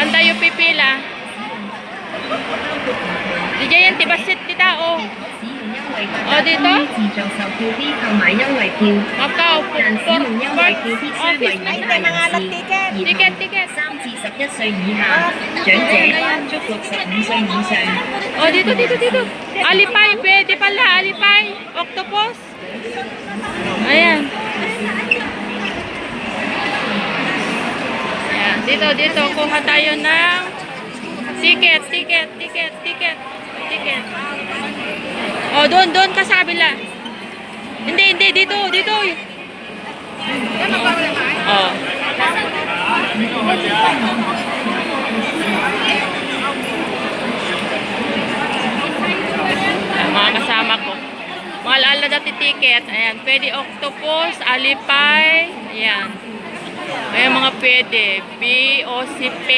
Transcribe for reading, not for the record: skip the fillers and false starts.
Saan tayo pipila? Di dyan yan, tibasit di tao. O, dito? Macau, for office na Ay, mga alat ticket. Ticket. 3至11歲以下，長者不足65歲以上。 O, dito. Alipay, pwede pala, alipay. Octopus. Ayan. Ayan, dito. Kuha tayo ng ticket. O, doon ka sa kabila. Hindi, dito. O. Ayan, mga kasama ko. Mga ala dati ticket. Ayan, pwede octopus, alipay. Ayan. Ayan mga pwede. B, O, C, P.